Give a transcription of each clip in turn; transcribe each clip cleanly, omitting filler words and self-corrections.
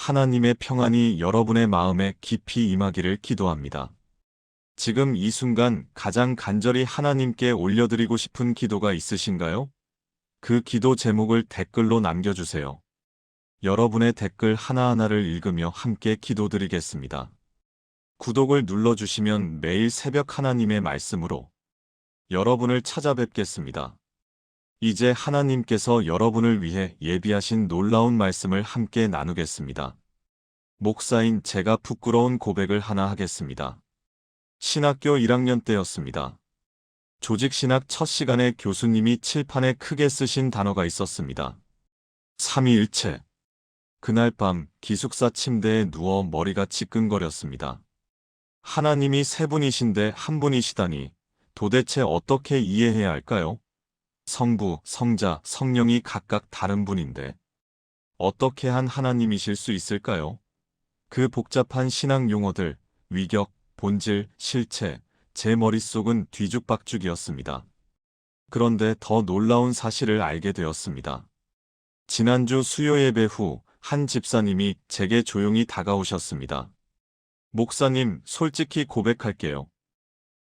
하나님의 평안이 여러분의 마음에 깊이 임하기를 기도합니다. 지금 이 순간 가장 간절히 하나님께 올려드리고 싶은 기도가 있으신가요? 그 기도 제목을 댓글로 남겨주세요. 여러분의 댓글 하나하나를 읽으며 함께 기도드리겠습니다. 구독을 눌러주시면 매일 새벽 하나님의 말씀으로 여러분을 찾아뵙겠습니다. 이제 하나님께서 여러분을 위해 예비하신 놀라운 말씀을 함께 나누겠습니다. 목사인 제가 부끄러운 고백을 하나 하겠습니다. 신학교 1학년 때였습니다. 조직신학 첫 시간에 교수님이 칠판에 크게 쓰신 단어가 있었습니다. 삼위일체. 그날 밤 기숙사 침대에 누워 머리가 지끈거렸습니다. 하나님이 세 분이신데 한 분이시다니 도대체 어떻게 이해해야 할까요? 성부, 성자, 성령이 각각 다른 분인데 어떻게 한 하나님이실 수 있을까요? 그 복잡한 신앙 용어들, 위격, 본질, 실체, 제 머릿속은 뒤죽박죽이었습니다. 그런데 더 놀라운 사실을 알게 되었습니다. 지난주 수요 예배 후 한 집사님이 제게 조용히 다가오셨습니다. 목사님, 솔직히 고백할게요.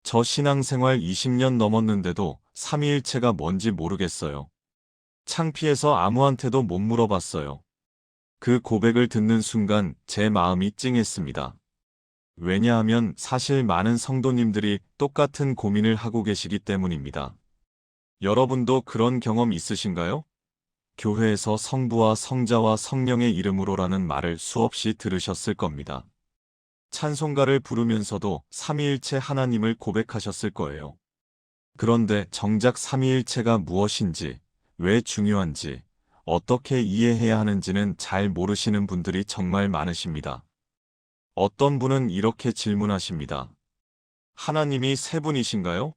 저 신앙생활 20년 넘었는데도 삼위일체가 뭔지 모르겠어요. 창피해서 아무한테도 못 물어봤어요. 그 고백을 듣는 순간 제 마음이 찡했습니다. 왜냐하면 사실 많은 성도님들이 똑같은 고민을 하고 계시기 때문입니다. 여러분도 그런 경험 있으신가요? 교회에서 성부와 성자와 성령의 이름으로라는 말을 수없이 들으셨을 겁니다. 찬송가를 부르면서도 삼위일체 하나님을 고백하셨을 거예요. 그런데 정작 삼위일체가 무엇인지, 왜 중요한지, 어떻게 이해해야 하는지는 잘 모르시는 분들이 정말 많으십니다. 어떤 분은 이렇게 질문하십니다. 하나님이 세 분이신가요?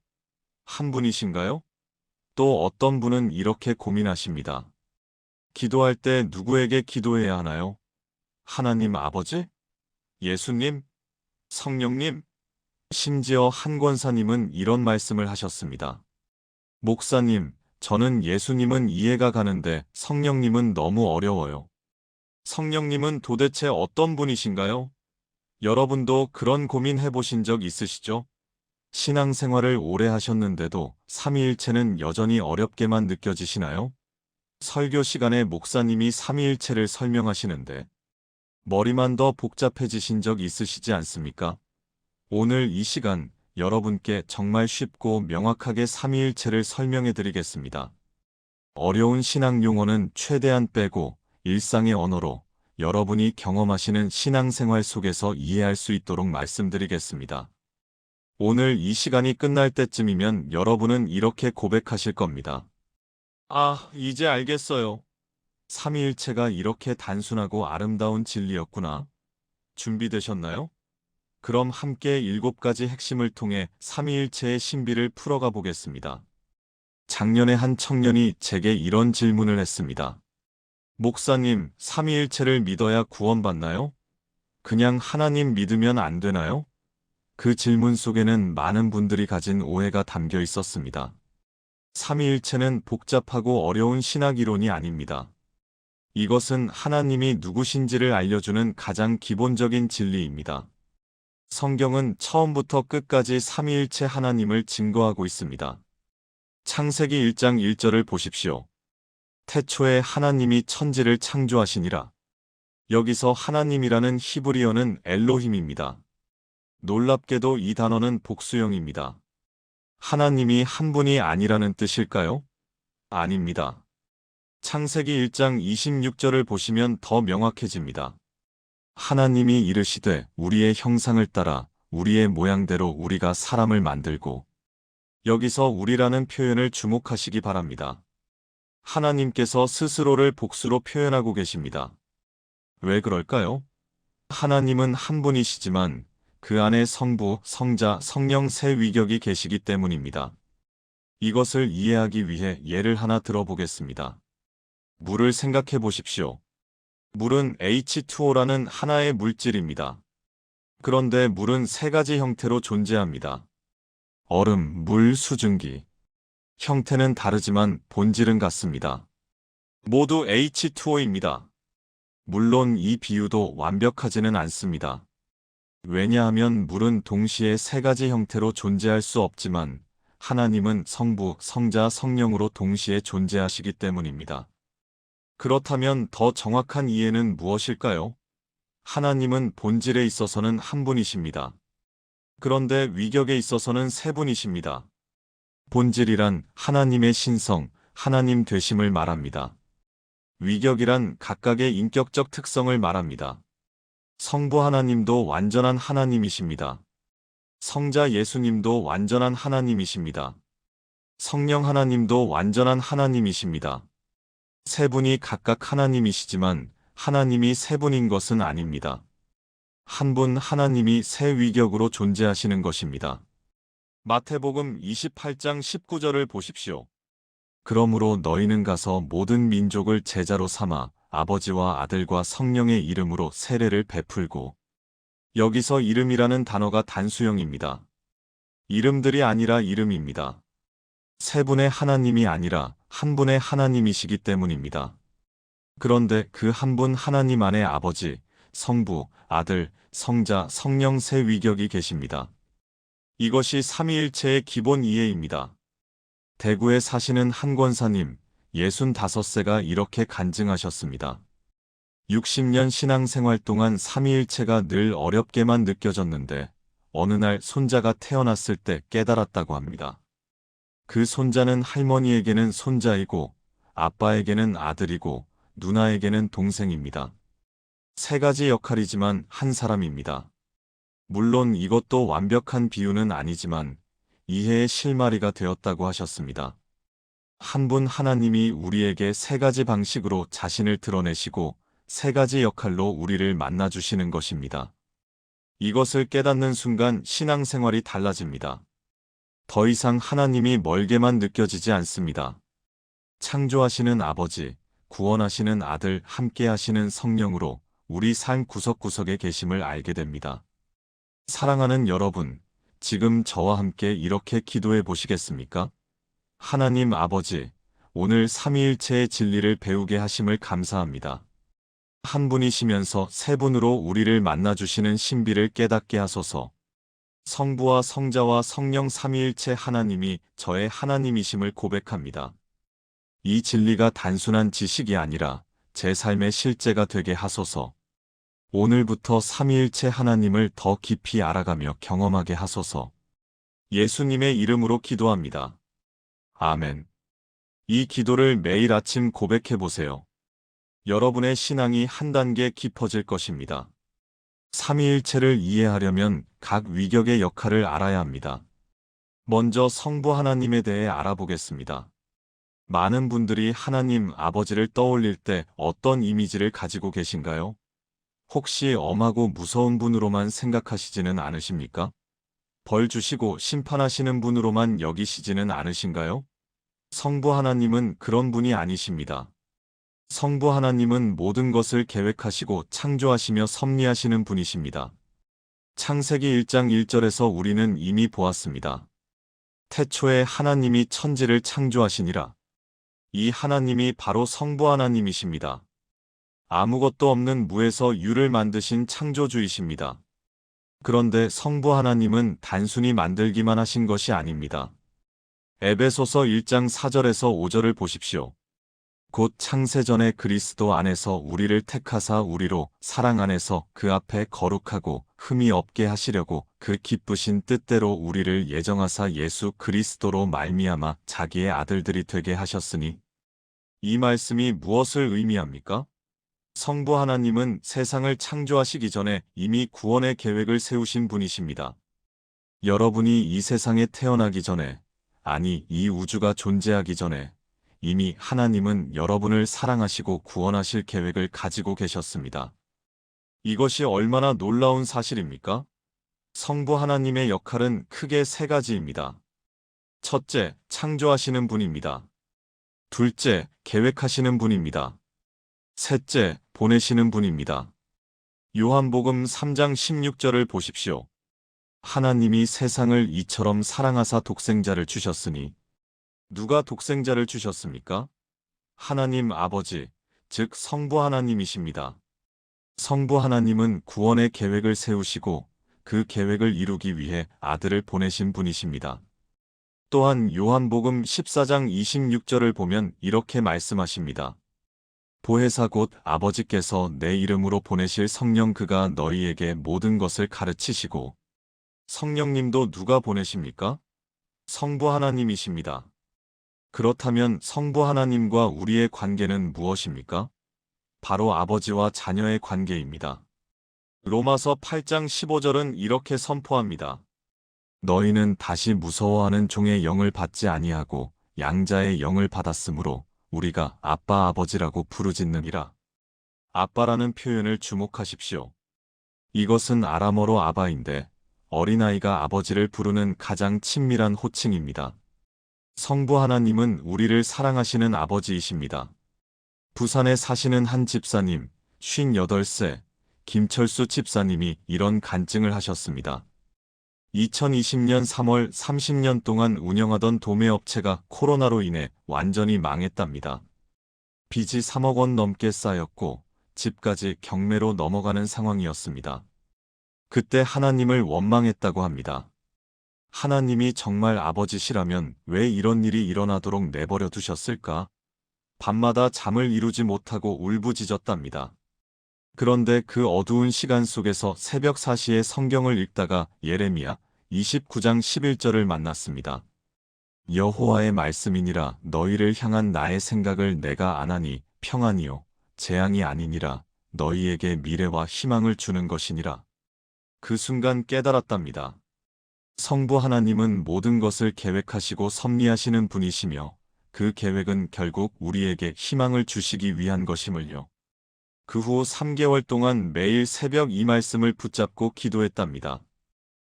한 분이신가요? 또 어떤 분은 이렇게 고민하십니다. 기도할 때 누구에게 기도해야 하나요? 하나님 아버지? 예수님? 성령님? 심지어 한 권사님은 이런 말씀을 하셨습니다. 목사님, 저는 예수님은 이해가 가는데 성령님은 너무 어려워요. 성령님은 도대체 어떤 분이신가요? 여러분도 그런 고민 해보신 적 있으시죠? 신앙생활을 오래 하셨는데도 삼위일체는 여전히 어렵게만 느껴지시나요? 설교 시간에 목사님이 삼위일체를 설명하시는데 머리만 더 복잡해지신 적 있으시지 않습니까? 오늘 이 시간 여러분께 정말 쉽고 명확하게 삼위일체를 설명해 드리겠습니다. 어려운 신앙 용어는 최대한 빼고 일상의 언어로 여러분이 경험하시는 신앙생활 속에서 이해할 수 있도록 말씀드리겠습니다. 오늘 이 시간이 끝날 때쯤이면 여러분은 이렇게 고백하실 겁니다. 아, 이제 알겠어요. 삼위일체가 이렇게 단순하고 아름다운 진리였구나. 준비되셨나요? 그럼 함께 7가지 핵심을 통해 삼위일체의 신비를 풀어가 보겠습니다. 작년에 한 청년이 제게 이런 질문을 했습니다. 목사님, 삼위일체를 믿어야 구원받나요? 그냥 하나님 믿으면 안 되나요? 그 질문 속에는 많은 분들이 가진 오해가 담겨 있었습니다. 삼위일체는 복잡하고 어려운 신학 이론이 아닙니다. 이것은 하나님이 누구신지를 알려주는 가장 기본적인 진리입니다. 성경은 처음부터 끝까지 삼위일체 하나님을 증거하고 있습니다. 창세기 1장 1절을 보십시오. 태초에 하나님이 천지를 창조하시니라. 여기서 하나님이라는 히브리어는 엘로힘입니다. 놀랍게도 이 단어는 복수형입니다. 하나님이 한 분이 아니라는 뜻일까요? 아닙니다. 창세기 1장 26절을 보시면 더 명확해집니다. 하나님이 이르시되 우리의 형상을 따라 우리의 모양대로 우리가 사람을 만들고, 여기서 우리라는 표현을 주목하시기 바랍니다. 하나님께서 스스로를 복수로 표현하고 계십니다. 왜 그럴까요? 하나님은 한 분이시지만 그 안에 성부, 성자, 성령 세 위격이 계시기 때문입니다. 이것을 이해하기 위해 예를 하나 들어보겠습니다. 물을 생각해 보십시오. 물은 H2O라는 하나의 물질입니다. 그런데 물은 세 가지 형태로 존재합니다. 얼음, 물, 수증기. 형태는 다르지만 본질은 같습니다. 모두 H2O입니다. 물론 이 비유도 완벽하지는 않습니다. 왜냐하면 물은 동시에 세 가지 형태로 존재할 수 없지만 하나님은 성부, 성자, 성령으로 동시에 존재하시기 때문입니다. 그렇다면 더 정확한 이해는 무엇일까요? 하나님은 본질에 있어서는 한 분이십니다. 그런데 위격에 있어서는 세 분이십니다. 본질이란 하나님의 신성, 하나님 되심을 말합니다. 위격이란 각각의 인격적 특성을 말합니다. 성부 하나님도 완전한 하나님이십니다. 성자 예수님도 완전한 하나님이십니다. 성령 하나님도 완전한 하나님이십니다. 세 분이 각각 하나님이시지만 하나님이 세 분인 것은 아닙니다. 한 분 하나님이 세 위격으로 존재하시는 것입니다. 마태복음 28장 19절을 보십시오. 그러므로 너희는 가서 모든 민족을 제자로 삼아 아버지와 아들과 성령의 이름으로 세례를 베풀고, 여기서 이름이라는 단어가 단수형입니다. 이름들이 아니라 이름입니다. 세 분의 하나님이 아니라 한 분의 하나님이시기 때문입니다. 그런데 그 한 분 하나님 안에 아버지, 성부, 아들, 성자, 성령 세 위격이 계십니다. 이것이 삼위일체의 기본 이해입니다. 대구에 사시는 한 권사님, 65세가 이렇게 간증하셨습니다. 60년 신앙생활 동안 삼위일체가 늘 어렵게만 느껴졌는데 어느 날 손자가 태어났을 때 깨달았다고 합니다. 그 손자는 할머니에게는 손자이고 아빠에게는 아들이고 누나에게는 동생입니다. 세 가지 역할이지만 한 사람입니다. 물론 이것도 완벽한 비유는 아니지만 이해의 실마리가 되었다고 하셨습니다. 한 분 하나님이 우리에게 세 가지 방식으로 자신을 드러내시고 세 가지 역할로 우리를 만나주시는 것입니다. 이것을 깨닫는 순간 신앙생활이 달라집니다. 더 이상 하나님이 멀게만 느껴지지 않습니다. 창조하시는 아버지, 구원하시는 아들, 함께하시는 성령으로 우리 삶 구석구석에 계심을 알게 됩니다. 사랑하는 여러분, 지금 저와 함께 이렇게 기도해 보시겠습니까? 하나님 아버지, 오늘 삼위일체의 진리를 배우게 하심을 감사합니다. 한 분이시면서 세 분으로 우리를 만나주시는 신비를 깨닫게 하소서. 성부와 성자와 성령 삼위일체 하나님이 저의 하나님이심을 고백합니다. 이 진리가 단순한 지식이 아니라 제 삶의 실제가 되게 하소서. 오늘부터 삼위일체 하나님을 더 깊이 알아가며 경험하게 하소서. 예수님의 이름으로 기도합니다. 아멘. 이 기도를 매일 아침 고백해 보세요. 여러분의 신앙이 한 단계 깊어질 것입니다. 삼위일체를 이해하려면 각 위격의 역할을 알아야 합니다. 먼저 성부 하나님에 대해 알아보겠습니다. 많은 분들이 하나님 아버지를 떠올릴 때 어떤 이미지를 가지고 계신가요? 혹시 엄하고 무서운 분으로만 생각하시지는 않으십니까? 벌 주시고 심판하시는 분으로만 여기시지는 않으신가요? 성부 하나님은 그런 분이 아니십니다. 성부 하나님은 모든 것을 계획하시고 창조하시며 섭리하시는 분이십니다. 창세기 1장 1절에서 우리는 이미 보았습니다. 태초에 하나님이 천지를 창조하시니라. 이 하나님이 바로 성부 하나님이십니다. 아무것도 없는 무에서 유를 만드신 창조주이십니다. 그런데 성부 하나님은 단순히 만들기만 하신 것이 아닙니다. 에베소서 1장 4절에서 5절을 보십시오. 곧 창세전에 그리스도 안에서 우리를 택하사 우리로 사랑 안에서 그 앞에 거룩하고 흠이 없게 하시려고 그 기쁘신 뜻대로 우리를 예정하사 예수 그리스도로 말미암아 자기의 아들들이 되게 하셨으니. 이 말씀이 무엇을 의미합니까? 성부 하나님은 세상을 창조하시기 전에 이미 구원의 계획을 세우신 분이십니다. 여러분이 이 세상에 태어나기 전에, 아니 이 우주가 존재하기 전에 이미 하나님은 여러분을 사랑하시고 구원하실 계획을 가지고 계셨습니다. 이것이 얼마나 놀라운 사실입니까? 성부 하나님의 역할은 크게 세 가지입니다. 첫째, 창조하시는 분입니다. 둘째, 계획하시는 분입니다. 셋째, 보내시는 분입니다. 요한복음 3장 16절을 보십시오. 하나님이 세상을 이처럼 사랑하사 독생자를 주셨으니. 누가 독생자를 주셨습니까? 하나님 아버지, 즉 성부 하나님이십니다. 성부 하나님은 구원의 계획을 세우시고 그 계획을 이루기 위해 아들을 보내신 분이십니다. 또한 요한복음 14장 26절을 보면 이렇게 말씀하십니다. 보혜사 곧 아버지께서 내 이름으로 보내실 성령 그가 너희에게 모든 것을 가르치시고. 성령님도 누가 보내십니까? 성부 하나님이십니다. 그렇다면 성부 하나님과 우리의 관계는 무엇입니까? 바로 아버지와 자녀의 관계입니다. 로마서 8장 15절은 이렇게 선포합니다. 너희는 다시 무서워하는 종의 영을 받지 아니하고 양자의 영을 받았으므로 우리가 아빠 아버지라고 부르짖느니라. 아빠라는 표현을 주목하십시오. 이것은 아람어로 아바인데 어린아이가 아버지를 부르는 가장 친밀한 호칭입니다. 성부 하나님은 우리를 사랑하시는 아버지이십니다. 부산에 사시는 한 집사님, 58세, 김철수 집사님이 이런 간증을 하셨습니다. 2020년 3월 30년 동안 운영하던 도매업체가 코로나로 인해 완전히 망했답니다. 빚이 3억 원 넘게 쌓였고 집까지 경매로 넘어가는 상황이었습니다. 그때 하나님을 원망했다고 합니다. 하나님이 정말 아버지시라면 왜 이런 일이 일어나도록 내버려 두셨을까? 밤마다 잠을 이루지 못하고 울부짖었답니다. 그런데 그 어두운 시간 속에서 새벽 4시에 성경을 읽다가 예레미야 29장 11절을 만났습니다. 여호와의 말씀이니라 너희를 향한 나의 생각을 내가 아나니 평안이요 재앙이 아니니라 너희에게 미래와 희망을 주는 것이니라. 그 순간 깨달았답니다. 성부 하나님은 모든 것을 계획하시고 섭리하시는 분이시며 그 계획은 결국 우리에게 희망을 주시기 위한 것임을요. 그 후 3개월 동안 매일 새벽 이 말씀을 붙잡고 기도했답니다.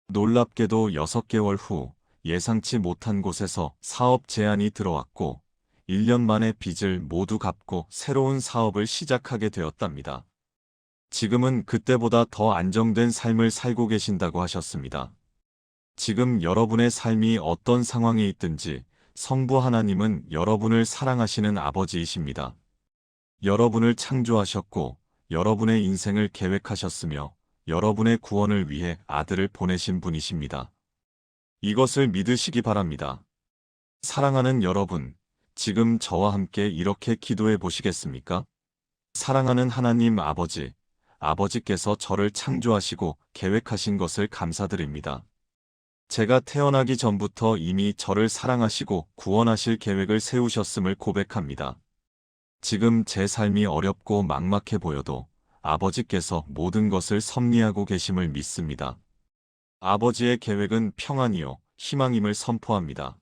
놀랍게도 6개월 후 예상치 못한 곳에서 사업 제안이 들어왔고 1년 만에 빚을 모두 갚고 새로운 사업을 시작하게 되었답니다. 지금은 그때보다 더 안정된 삶을 살고 계신다고 하셨습니다. 지금 여러분의 삶이 어떤 상황에 있든지 성부 하나님은 여러분을 사랑하시는 아버지이십니다. 여러분을 창조하셨고 여러분의 인생을 계획하셨으며 여러분의 구원을 위해 아들을 보내신 분이십니다. 이것을 믿으시기 바랍니다. 사랑하는 여러분, 지금 저와 함께 이렇게 기도해 보시겠습니까? 사랑하는 하나님 아버지, 아버지께서 저를 창조하시고 계획하신 것을 감사드립니다. 제가 태어나기 전부터 이미 저를 사랑하시고 구원하실 계획을 세우셨음을 고백합니다. 지금 제 삶이 어렵고 막막해 보여도 아버지께서 모든 것을 섭리하고 계심을 믿습니다. 아버지의 계획은 평안이요, 희망임을 선포합니다.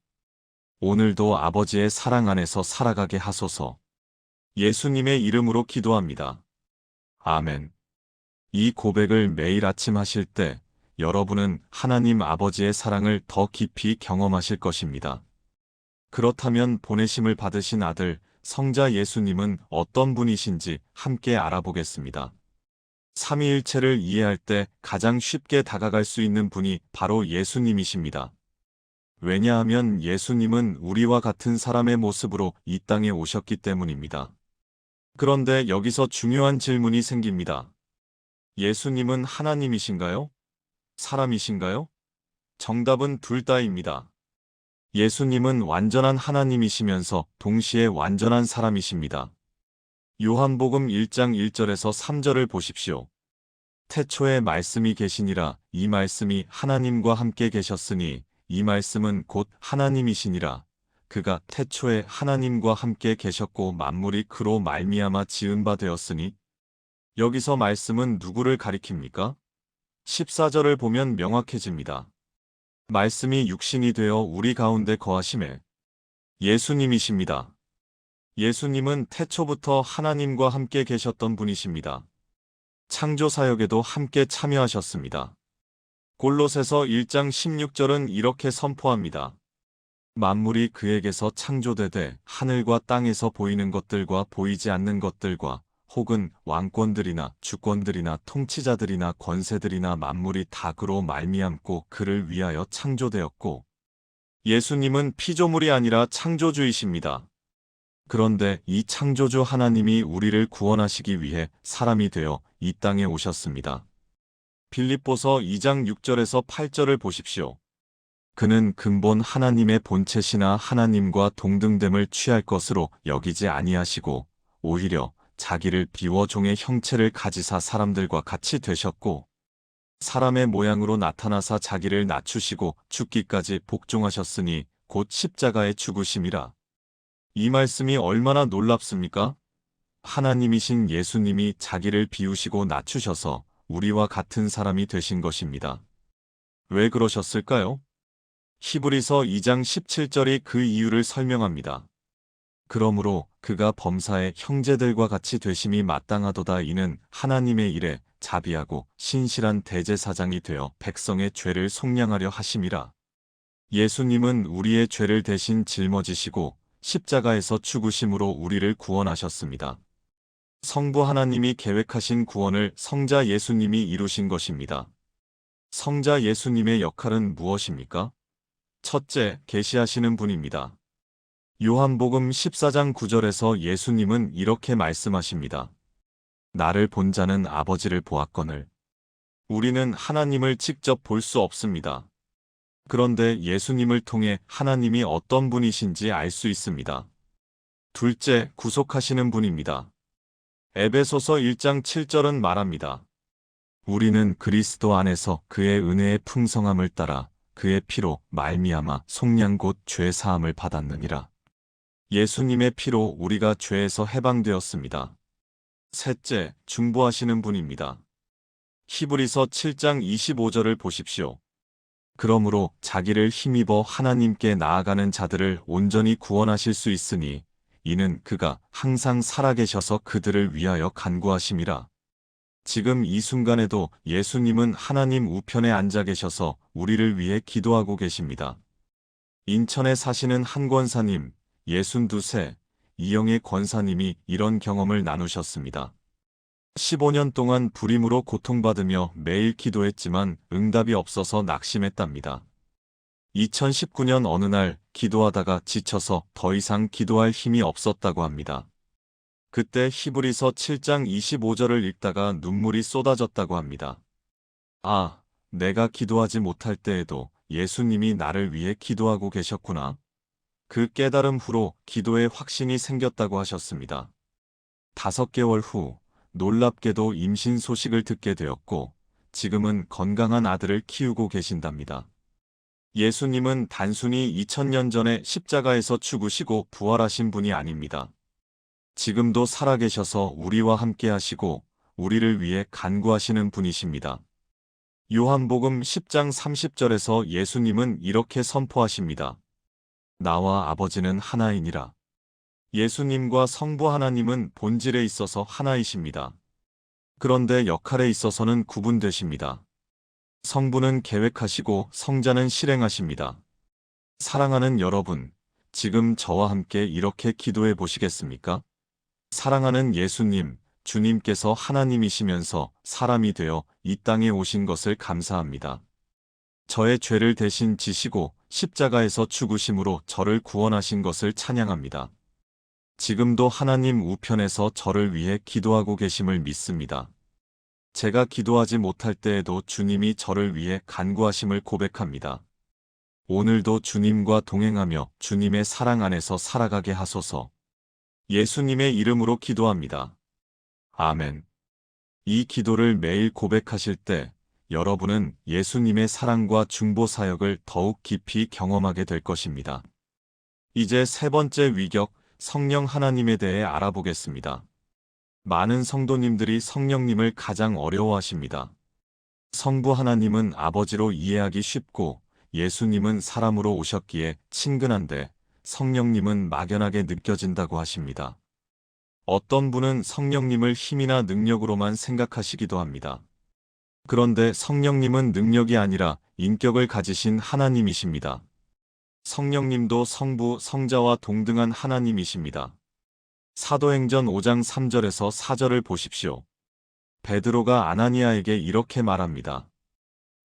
오늘도 아버지의 사랑 안에서 살아가게 하소서. 예수님의 이름으로 기도합니다. 아멘. 이 고백을 매일 아침 하실 때 여러분은 하나님 아버지의 사랑을 더 깊이 경험하실 것입니다. 그렇다면 보내심을 받으신 아들, 성자 예수님은 어떤 분이신지 함께 알아보겠습니다. 삼위일체를 이해할 때 가장 쉽게 다가갈 수 있는 분이 바로 예수님이십니다. 왜냐하면 예수님은 우리와 같은 사람의 모습으로 이 땅에 오셨기 때문입니다. 그런데 여기서 중요한 질문이 생깁니다. 예수님은 하나님이신가요? 사람이신가요? 정답은 둘 다입니다. 예수님은 완전한 하나님이시면서 동시에 완전한 사람이십니다. 요한복음 1장 1절에서 3절을 보십시오. 태초에 말씀이 계시니라 이 말씀이 하나님과 함께 계셨으니 이 말씀은 곧 하나님이시니라. 그가 태초에 하나님과 함께 계셨고 만물이 그로 말미암아 지은 바 되었으니. 여기서 말씀은 누구를 가리킵니까? 14절을 보면 명확해집니다. 말씀이 육신이 되어 우리 가운데 거하심에 예수님이십니다. 예수님은 태초부터 하나님과 함께 계셨던 분이십니다. 창조 사역에도 함께 참여하셨습니다. 골로새서 1장 16절은 이렇게 선포합니다. 만물이 그에게서 창조되되 하늘과 땅에서 보이는 것들과 보이지 않는 것들과 혹은 왕권들이나 주권들이나 통치자들이나 권세들이나 만물이 다 그로 말미암고 그를 위하여 창조되었고. 예수님은 피조물이 아니라 창조주이십니다. 그런데 이 창조주 하나님이 우리를 구원하시기 위해 사람이 되어 이 땅에 오셨습니다. 빌립보서 2장 6절에서 8절을 보십시오. 그는 근본 하나님의 본체시나 하나님과 동등됨을 취할 것으로 여기지 아니하시고 오히려 자기를 비워 종의 형체를 가지사 사람들과 같이 되셨고 사람의 모양으로 나타나사 자기를 낮추시고 죽기까지 복종하셨으니 곧 십자가에 죽으심이라. 이 말씀이 얼마나 놀랍습니까? 하나님이신 예수님이 자기를 비우시고 낮추셔서 우리와 같은 사람이 되신 것입니다. 왜 그러셨을까요? 히브리서 2장 17절이 그 이유를 설명합니다. 그러므로 그가 범사의 형제들과 같이 되심이 마땅하도다. 이는 하나님의 일에 자비하고 신실한 대제사장이 되어 백성의 죄를 속량하려 하심이라. 예수님은 우리의 죄를 대신 짊어지시고 십자가에서 죽으심으로 우리를 구원하셨습니다. 성부 하나님이 계획하신 구원을 성자 예수님이 이루신 것입니다. 성자 예수님의 역할은 무엇입니까? 첫째, 계시하시는 분입니다. 요한복음 14장 9절에서 예수님은 이렇게 말씀하십니다. 나를 본 자는 아버지를 보았거늘. 우리는 하나님을 직접 볼 수 없습니다. 그런데 예수님을 통해 하나님이 어떤 분이신지 알 수 있습니다. 둘째, 구속하시는 분입니다. 에베소서 1장 7절은 말합니다. 우리는 그리스도 안에서 그의 은혜의 풍성함을 따라 그의 피로 말미암아 속량 곧 죄 사함을 받았느니라. 예수님의 피로 우리가 죄에서 해방되었습니다. 셋째, 중보하시는 분입니다. 히브리서 7장 25절을 보십시오. 그러므로 자기를 힘입어 하나님께 나아가는 자들을 온전히 구원하실 수 있으니 이는 그가 항상 살아계셔서 그들을 위하여 간구하심이라. 지금 이 순간에도 예수님은 하나님 우편에 앉아 계셔서 우리를 위해 기도하고 계십니다. 인천에 사시는 한 권사님, 62세, 이영애 권사님이 이런 경험을 나누셨습니다. 15년 동안 불임으로 고통받으며 매일 기도했지만 응답이 없어서 낙심했답니다. 2019년 어느 날 기도하다가 지쳐서 더 이상 기도할 힘이 없었다고 합니다. 그때 히브리서 7장 25절을 읽다가 눈물이 쏟아졌다고 합니다. 아, 내가 기도하지 못할 때에도 예수님이 나를 위해 기도하고 계셨구나. 그 깨달음 후로 기도에 확신이 생겼다고 하셨습니다. 5개월 후 놀랍게도 임신 소식을 듣게 되었고 지금은 건강한 아들을 키우고 계신답니다. 예수님은 단순히 2000년 전에 십자가에서 죽으시고 부활하신 분이 아닙니다. 지금도 살아계셔서 우리와 함께 하시고 우리를 위해 간구하시는 분이십니다. 요한복음 10장 30절에서 예수님은 이렇게 선포하십니다. 나와 아버지는 하나이니라. 예수님과 성부 하나님은 본질에 있어서 하나이십니다. 그런데 역할에 있어서는 구분되십니다. 성부는 계획하시고 성자는 실행하십니다. 사랑하는 여러분, 지금 저와 함께 이렇게 기도해 보시겠습니까? 사랑하는 예수님, 주님께서 하나님이시면서 사람이 되어 이 땅에 오신 것을 감사합니다. 저의 죄를 대신 지시고 십자가에서 죽으심으로 저를 구원하신 것을 찬양합니다. 지금도 하나님 우편에서 저를 위해 기도하고 계심을 믿습니다. 제가 기도하지 못할 때에도 주님이 저를 위해 간구하심을 고백합니다. 오늘도 주님과 동행하며 주님의 사랑 안에서 살아가게 하소서. 예수님의 이름으로 기도합니다. 아멘. 이 기도를 매일 고백하실 때 여러분은 예수님의 사랑과 중보 사역을 더욱 깊이 경험하게 될 것입니다. 이제 세 번째 위격, 성령 하나님에 대해 알아보겠습니다. 많은 성도님들이 성령님을 가장 어려워하십니다. 성부 하나님은 아버지로 이해하기 쉽고 예수님은 사람으로 오셨기에 친근한데 성령님은 막연하게 느껴진다고 하십니다. 어떤 분은 성령님을 힘이나 능력으로만 생각하시기도 합니다. 그런데 성령님은 능력이 아니라 인격을 가지신 하나님이십니다. 성령님도 성부, 성자와 동등한 하나님이십니다. 사도행전 5장 3절에서 4절을 보십시오. 베드로가 아나니아에게 이렇게 말합니다.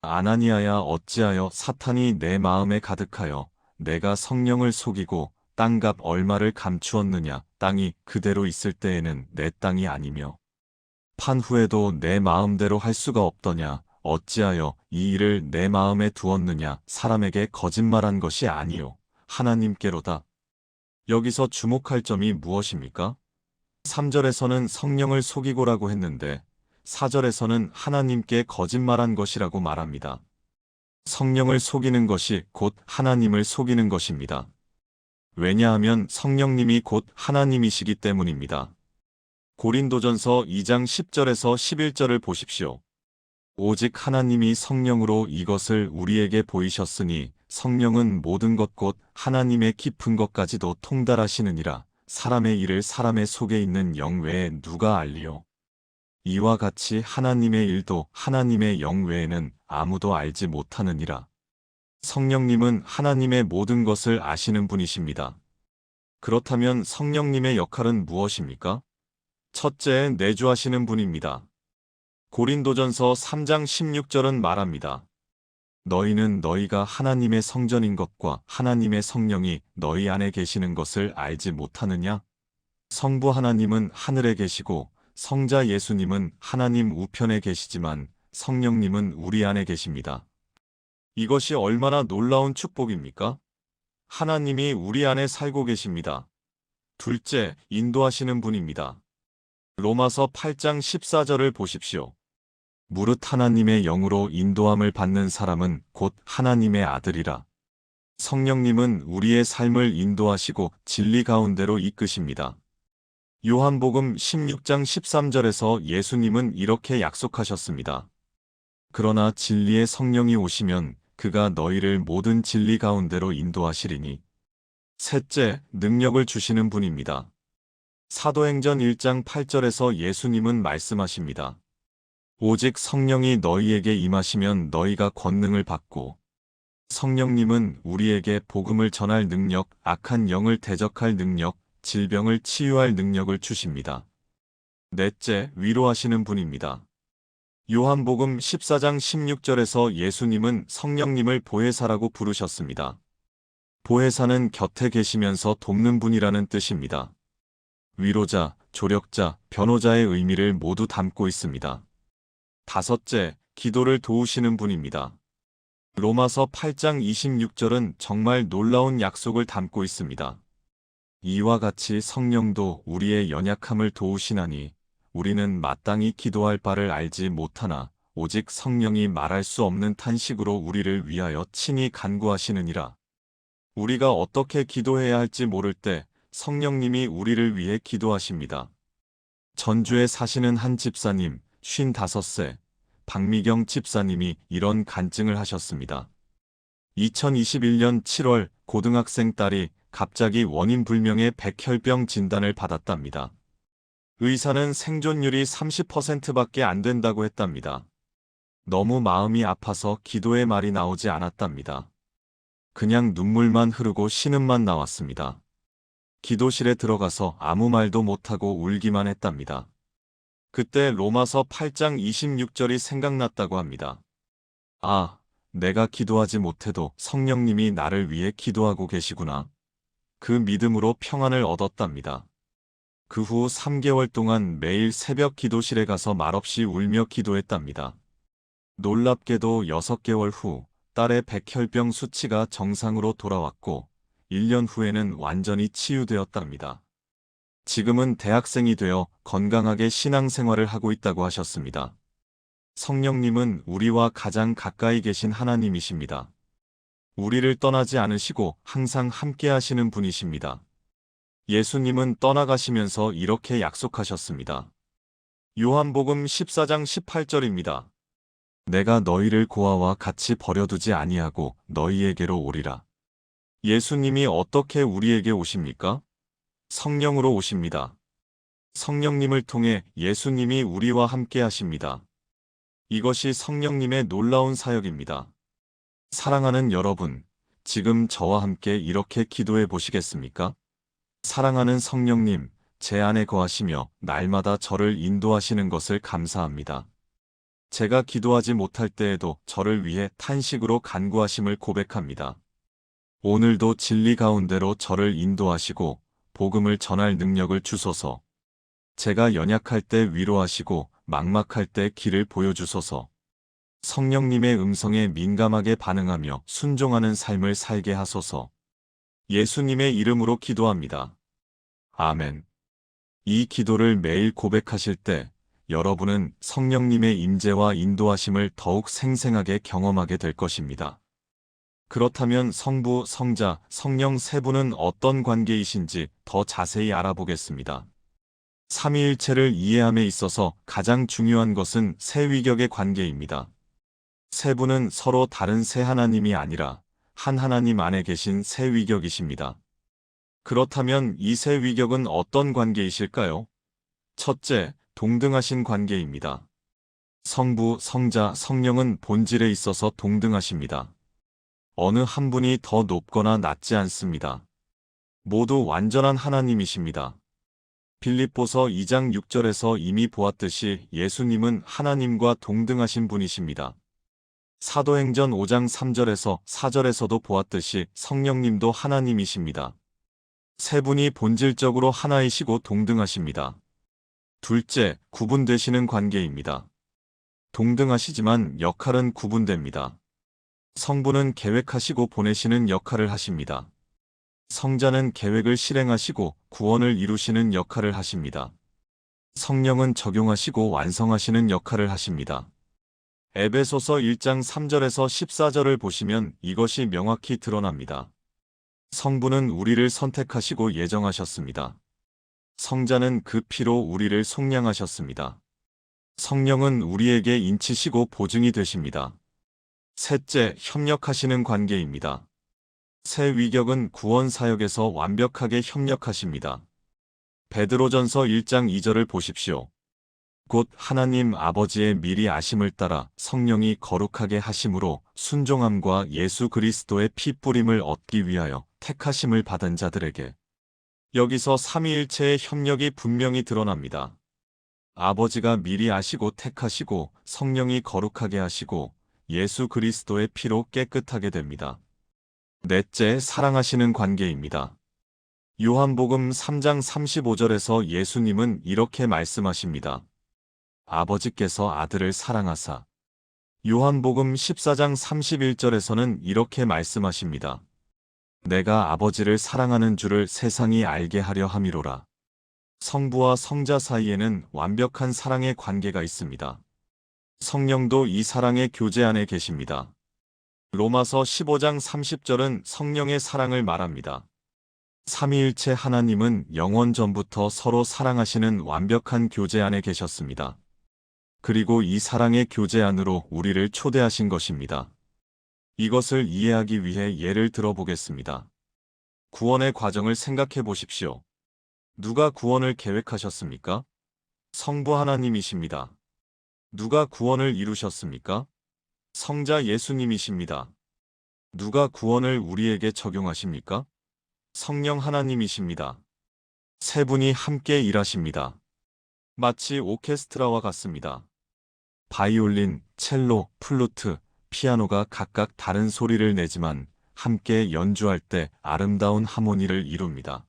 아나니아야, 어찌하여 사탄이 내 마음에 가득하여 내가 성령을 속이고 땅값 얼마를 감추었느냐. 땅이 그대로 있을 때에는 내 땅이 아니며 판 후에도 내 마음대로 할 수가 없더냐. 어찌하여 이 일을 내 마음에 두었느냐. 사람에게 거짓말한 것이 아니요 하나님께로다. 여기서 주목할 점이 무엇입니까? 3절에서는 성령을 속이고라고 했는데 4절에서는 하나님께 거짓말한 것이라고 말합니다. 성령을 속이는 것이 곧 하나님을 속이는 것입니다. 왜냐하면 성령님이 곧 하나님이시기 때문입니다. 고린도전서 2장 10절에서 11절을 보십시오. 오직 하나님이 성령으로 이것을 우리에게 보이셨으니 성령은 모든 것 곧 하나님의 깊은 것까지도 통달하시느니라. 사람의 일을 사람의 속에 있는 영 외에 누가 알리요? 이와 같이 하나님의 일도 하나님의 영 외에는 아무도 알지 못하느니라. 성령님은 하나님의 모든 것을 아시는 분이십니다. 그렇다면 성령님의 역할은 무엇입니까? 첫째, 내주하시는 분입니다. 고린도전서 3장 16절은 말합니다. 너희는 너희가 하나님의 성전인 것과 하나님의 성령이 너희 안에 계시는 것을 알지 못하느냐? 성부 하나님은 하늘에 계시고 성자 예수님은 하나님 우편에 계시지만 성령님은 우리 안에 계십니다. 이것이 얼마나 놀라운 축복입니까? 하나님이 우리 안에 살고 계십니다. 둘째, 인도하시는 분입니다. 로마서 8장 14절을 보십시오. 무릇 하나님의 영으로 인도함을 받는 사람은 곧 하나님의 아들이라. 성령님은 우리의 삶을 인도하시고 진리 가운데로 이끄십니다. 요한복음 16장 13절에서 예수님은 이렇게 약속하셨습니다. 그러나 진리의 성령이 오시면 그가 너희를 모든 진리 가운데로 인도하시리니. 셋째, 능력을 주시는 분입니다. 사도행전 1장 8절에서 예수님은 말씀하십니다. 오직 성령이 너희에게 임하시면 너희가 권능을 받고. 성령님은 우리에게 복음을 전할 능력, 악한 영을 대적할 능력, 질병을 치유할 능력을 주십니다. 넷째, 위로하시는 분입니다. 요한복음 14장 16절에서 예수님은 성령님을 보혜사라고 부르셨습니다. 보혜사는 곁에 계시면서 돕는 분이라는 뜻입니다. 위로자, 조력자, 변호자의 의미를 모두 담고 있습니다. 다섯째, 기도를 도우시는 분입니다. 로마서 8장 26절은 정말 놀라운 약속을 담고 있습니다. 이와 같이 성령도 우리의 연약함을 도우시나니 우리는 마땅히 기도할 바를 알지 못하나 오직 성령이 말할 수 없는 탄식으로 우리를 위하여 친히 간구하시느니라. 우리가 어떻게 기도해야 할지 모를 때 성령님이 우리를 위해 기도하십니다. 전주에 사시는 한 집사님, 55세, 박미경 집사님이 이런 간증을 하셨습니다. 2021년 7월 고등학생 딸이 갑자기 원인 불명의 백혈병 진단을 받았답니다. 의사는 생존율이 30%밖에 안 된다고 했답니다. 너무 마음이 아파서 기도의 말이 나오지 않았답니다. 그냥 눈물만 흐르고 신음만 나왔습니다. 기도실에 들어가서 아무 말도 못하고 울기만 했답니다. 그때 로마서 8장 26절이 생각났다고 합니다. 아, 내가 기도하지 못해도 성령님이 나를 위해 기도하고 계시구나. 그 믿음으로 평안을 얻었답니다. 그 후 3개월 동안 매일 새벽 기도실에 가서 말없이 울며 기도했답니다. 놀랍게도 6개월 후 딸의 백혈병 수치가 정상으로 돌아왔고 1년 후에는 완전히 치유되었답니다. 지금은 대학생이 되어 건강하게 신앙생활을 하고 있다고 하셨습니다. 성령님은 우리와 가장 가까이 계신 하나님이십니다. 우리를 떠나지 않으시고 항상 함께 하시는 분이십니다. 예수님은 떠나가시면서 이렇게 약속하셨습니다. 요한복음 14장 18절입니다. 내가 너희를 고아와 같이 버려두지 아니하고 너희에게로 오리라. 예수님이 어떻게 우리에게 오십니까? 성령으로 오십니다. 성령님을 통해 예수님이 우리와 함께 하십니다. 이것이 성령님의 놀라운 사역입니다. 사랑하는 여러분, 지금 저와 함께 이렇게 기도해 보시겠습니까? 사랑하는 성령님, 제 안에 거하시며 날마다 저를 인도하시는 것을 감사합니다. 제가 기도하지 못할 때에도 저를 위해 탄식으로 간구하심을 고백합니다. 오늘도 진리 가운데로 저를 인도하시고 복음을 전할 능력을 주소서. 제가 연약할 때 위로하시고 막막할 때 길을 보여주소서. 성령님의 음성에 민감하게 반응하며 순종하는 삶을 살게 하소서. 예수님의 이름으로 기도합니다. 아멘. 이 기도를 매일 고백하실 때 여러분은 성령님의 임재와 인도하심을 더욱 생생하게 경험하게 될 것입니다. 그렇다면 성부, 성자, 성령 세 분은 어떤 관계이신지 더 자세히 알아보겠습니다. 삼위일체를 이해함에 있어서 가장 중요한 것은 세 위격의 관계입니다. 세 분은 서로 다른 세 하나님이 아니라 한 하나님 안에 계신 세 위격이십니다. 그렇다면 이 세 위격은 어떤 관계이실까요? 첫째, 동등하신 관계입니다. 성부, 성자, 성령은 본질에 있어서 동등하십니다. 어느 한 분이 더 높거나 낮지 않습니다. 모두 완전한 하나님이십니다. 빌립보서 2장 6절에서 이미 보았듯이 예수님은 하나님과 동등하신 분이십니다. 사도행전 5장 3절에서 4절에서도 보았듯이 성령님도 하나님이십니다. 세 분이 본질적으로 하나이시고 동등하십니다. 둘째, 구분되시는 관계입니다. 동등하시지만 역할은 구분됩니다. 성부는 계획하시고 보내시는 역할을 하십니다. 성자는 계획을 실행하시고 구원을 이루시는 역할을 하십니다. 성령은 적용하시고 완성하시는 역할을 하십니다. 에베소서 1장 3절에서 14절을 보시면 이것이 명확히 드러납니다. 성부는 우리를 선택하시고 예정하셨습니다. 성자는 그 피로 우리를 속량하셨습니다. 성령은 우리에게 인치시고 보증이 되십니다. 셋째, 협력하시는 관계입니다. 새 위격은 구원 사역에서 완벽하게 협력하십니다. 베드로전서 1장 2절을 보십시오. 곧 하나님 아버지의 미리 아심을 따라 성령이 거룩하게 하심으로 순종함과 예수 그리스도의 피 뿌림을 얻기 위하여 택하심을 받은 자들에게. 여기서 삼위일체의 협력이 분명히 드러납니다. 아버지가 미리 아시고 택하시고 성령이 거룩하게 하시고 예수 그리스도의 피로 깨끗하게 됩니다. 넷째, 사랑하시는 관계입니다. 요한복음 3장 35절에서 예수님은 이렇게 말씀하십니다. 아버지께서 아들을 사랑하사. 요한복음 14장 31절에서는 이렇게 말씀하십니다. 내가 아버지를 사랑하는 줄을 세상이 알게 하려 함이로라. 성부와 성자 사이에는 완벽한 사랑의 관계가 있습니다. 성령도 이 사랑의 교제 안에 계십니다. 로마서 15장 30절은 성령의 사랑을 말합니다. 삼위일체 하나님은 영원 전부터 서로 사랑하시는 완벽한 교제 안에 계셨습니다. 그리고 이 사랑의 교제 안으로 우리를 초대하신 것입니다. 이것을 이해하기 위해 예를 들어보겠습니다. 구원의 과정을 생각해 보십시오. 누가 구원을 계획하셨습니까? 성부 하나님이십니다. 누가 구원을 이루셨습니까? 성자 예수님이십니다. 누가 구원을 우리에게 적용하십니까? 성령 하나님이십니다. 세 분이 함께 일하십니다. 마치 오케스트라와 같습니다. 바이올린, 첼로, 플루트, 피아노가 각각 다른 소리를 내지만 함께 연주할 때 아름다운 하모니를 이룹니다.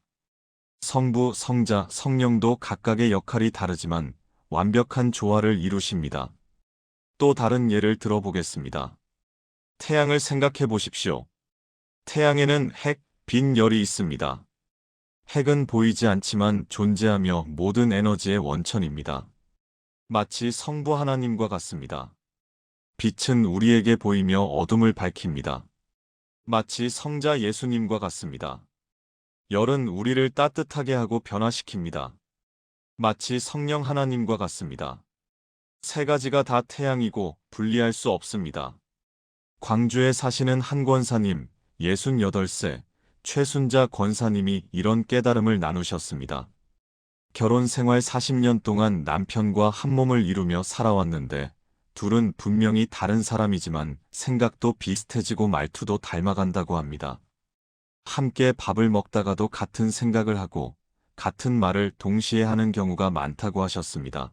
성부, 성자, 성령도 각각의 역할이 다르지만 완벽한 조화를 이루십니다. 또 다른 예를 들어보겠습니다. 태양을 생각해 보십시오. 태양에는 핵, 빈 열이 있습니다. 핵은 보이지 않지만 존재하며 모든 에너지의 원천입니다. 마치 성부 하나님과 같습니다. 빛은 우리에게 보이며 어둠을 밝힙니다. 마치 성자 예수님과 같습니다. 열은 우리를 따뜻하게 하고 변화시킵니다. 마치 성령 하나님과 같습니다. 세 가지가 다 태양이고 분리할 수 없습니다. 광주에 사시는 한 권사님, 68세, 최순자 권사님이 이런 깨달음을 나누셨습니다. 결혼 생활 40년 동안 남편과 한 몸을 이루며 살아왔는데 둘은 분명히 다른 사람이지만 생각도 비슷해지고 말투도 닮아간다고 합니다. 함께 밥을 먹다가도 같은 생각을 하고 같은 말을 동시에 하는 경우가 많다고 하셨습니다.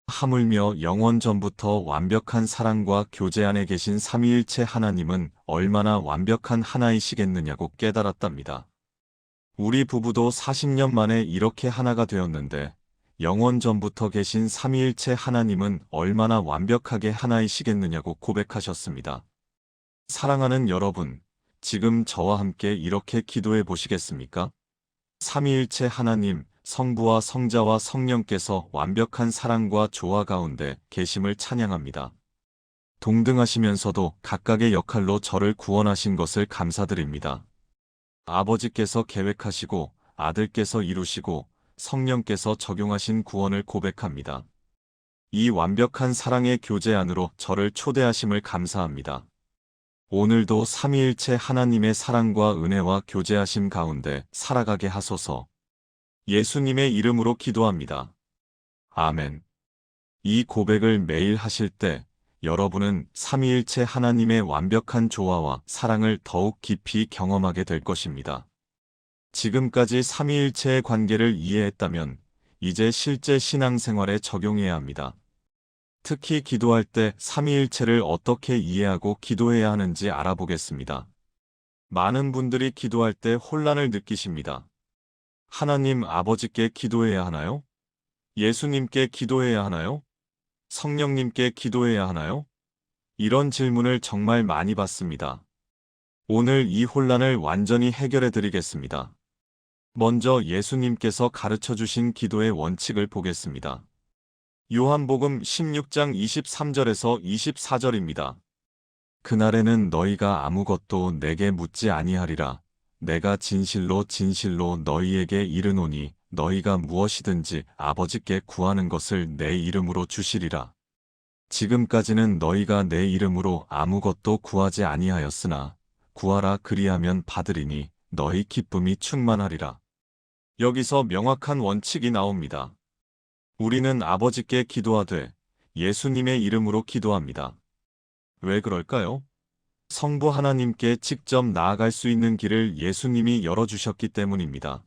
하물며 영원 전부터 완벽한 사랑과 교제 안에 계신 삼위일체 하나님은 얼마나 완벽한 하나이시겠느냐고 깨달았답니다. 우리 부부도 40년 만에 이렇게 하나가 되었는데 영원 전부터 계신 삼위일체 하나님은 얼마나 완벽하게 하나이시겠느냐고 고백하셨습니다. 사랑하는 여러분, 지금 저와 함께 이렇게 기도해 보시겠습니까? 삼위일체 하나님, 성부와 성자와 성령께서 완벽한 사랑과 조화 가운데 계심을 찬양합니다. 동등하시면서도 각각의 역할로 저를 구원하신 것을 감사드립니다. 아버지께서 계획하시고 아들께서 이루시고 성령께서 적용하신 구원을 고백합니다. 이 완벽한 사랑의 교제 안으로 저를 초대하심을 감사합니다. 오늘도 삼위일체 하나님의 사랑과 은혜와 교제하심 가운데 살아가게 하소서. 예수님의 이름으로 기도합니다. 아멘. 이 고백을 매일 하실 때 여러분은 삼위일체 하나님의 완벽한 조화와 사랑을 더욱 깊이 경험하게 될 것입니다. 지금까지 삼위일체의 관계를 이해했다면 이제 실제 신앙생활에 적용해야 합니다. 특히 기도할 때 삼위일체를 어떻게 이해하고 기도해야 하는지 알아보겠습니다. 많은 분들이 기도할 때 혼란을 느끼십니다. 하나님 아버지께 기도해야 하나요? 예수님께 기도해야 하나요? 성령님께 기도해야 하나요? 이런 질문을 정말 많이 받습니다. 오늘 이 혼란을 완전히 해결해 드리겠습니다. 먼저 예수님께서 가르쳐 주신 기도의 원칙을 보겠습니다. 요한복음 16장 23절에서 24절입니다. 그날에는 너희가 아무것도 내게 묻지 아니하리라. 내가 진실로 진실로 너희에게 이르노니 너희가 무엇이든지 아버지께 구하는 것을 내 이름으로 주시리라. 지금까지는 너희가 내 이름으로 아무것도 구하지 아니하였으나 구하라 그리하면 받으리니 너희 기쁨이 충만하리라. 여기서 명확한 원칙이 나옵니다. 우리는 아버지께 기도하되 예수님의 이름으로 기도합니다. 왜 그럴까요? 성부 하나님께 직접 나아갈 수 있는 길을 예수님이 열어주셨기 때문입니다.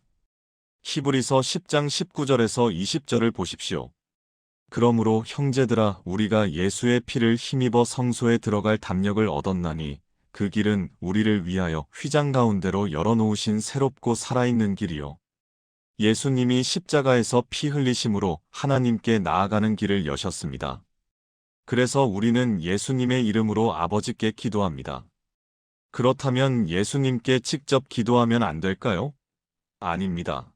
히브리서 10장 19절에서 20절을 보십시오. 그러므로 형제들아 우리가 예수의 피를 힘입어 성소에 들어갈 담력을 얻었나니 그 길은 우리를 위하여 휘장 가운데로 열어놓으신 새롭고 살아있는 길이요. 예수님이 십자가에서 피 흘리심으로 하나님께 나아가는 길을 여셨습니다. 그래서 우리는 예수님의 이름으로 아버지께 기도합니다. 그렇다면 예수님께 직접 기도하면 안 될까요? 아닙니다.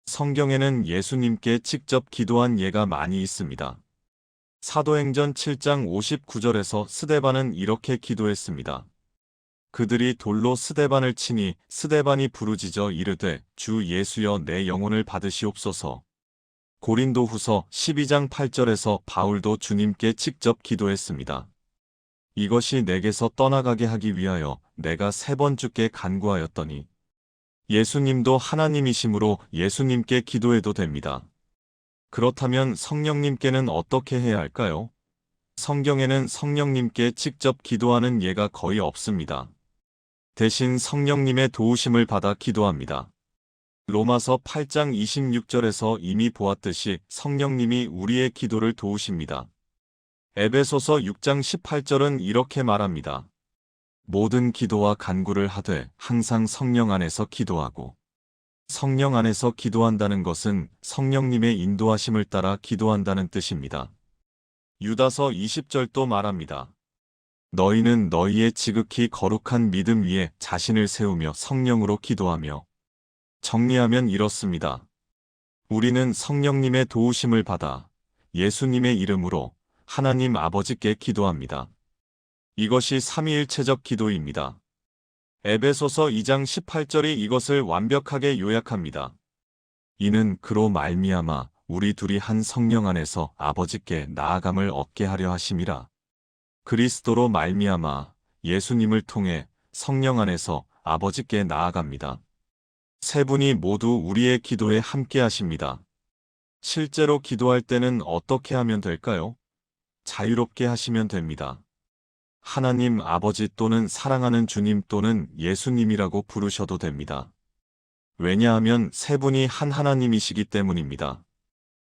성경에는 예수님께 직접 기도한 예가 많이 있습니다. 사도행전 7장 59절에서 스데반은 이렇게 기도했습니다. 그들이 돌로 스데반을 치니 스데반이 부르짖어 이르되 주 예수여 내 영혼을 받으시옵소서. 고린도후서 12장 8절에서 바울도 주님께 직접 기도했습니다. 이것이 내게서 떠나가게 하기 위하여 내가 3번 주께 간구하였더니 예수님도 하나님이시므로 예수님께 기도해도 됩니다. 그렇다면 성령님께는 어떻게 해야 할까요? 성경에는 성령님께 직접 기도하는 예가 거의 없습니다. 대신 성령님의 도우심을 받아 기도합니다. 로마서 8장 26절에서 이미 보았듯이 성령님이 우리의 기도를 도우십니다. 에베소서 6장 18절은 이렇게 말합니다. 모든 기도와 간구를 하되 항상 성령 안에서 기도하고 성령 안에서 기도한다는 것은 성령님의 인도하심을 따라 기도한다는 뜻입니다. 유다서 20절도 말합니다. 너희는 너희의 지극히 거룩한 믿음 위에 자신을 세우며 성령으로 기도하며 정리하면 이렇습니다. 우리는 성령님의 도우심을 받아 예수님의 이름으로 하나님 아버지께 기도합니다. 이것이 삼위일체적 기도입니다. 에베소서 2장 18절이 이것을 완벽하게 요약합니다. 이는 그로 말미암아 우리 둘이 한 성령 안에서 아버지께 나아감을 얻게 하려 하심이라. 그리스도로 말미암아 예수님을 통해 성령 안에서 아버지께 나아갑니다. 세 분이 모두 우리의 기도에 함께 하십니다. 실제로 기도할 때는 어떻게 하면 될까요? 자유롭게 하시면 됩니다. 하나님 아버지 또는 사랑하는 주님 또는 예수님이라고 부르셔도 됩니다. 왜냐하면 세 분이 한 하나님이시기 때문입니다.